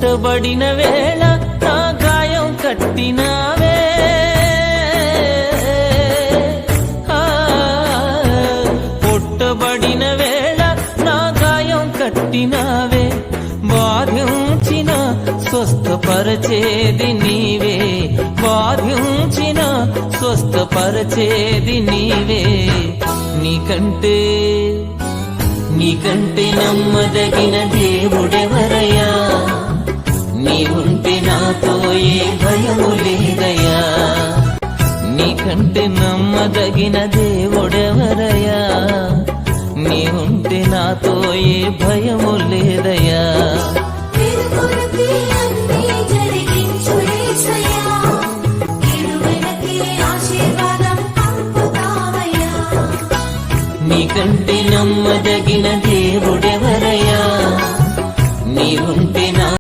పుట్టబడిన వేళ నా గాయం కట్టినావే, పుట్టబడిన వేళ నా గాయం కట్టినావే, బాధించిన స్వస్థపరచేది నీవే, బాధించిన స్వస్థపరచేది నీవే. నీకంటే నమ్మదగిన దేవుడెవరయ్యా, నీవుంటే నాతో ఏ భయము లేదయ్యా. నీకంటే నమ్మదగిన దేవుడెవరయ్యా, నీవుంటే నాతో ఏ భయము లేదయ్యా. నీకంటే నమ్మదగిన దేవుడెవరయ్యా, నీవుంటే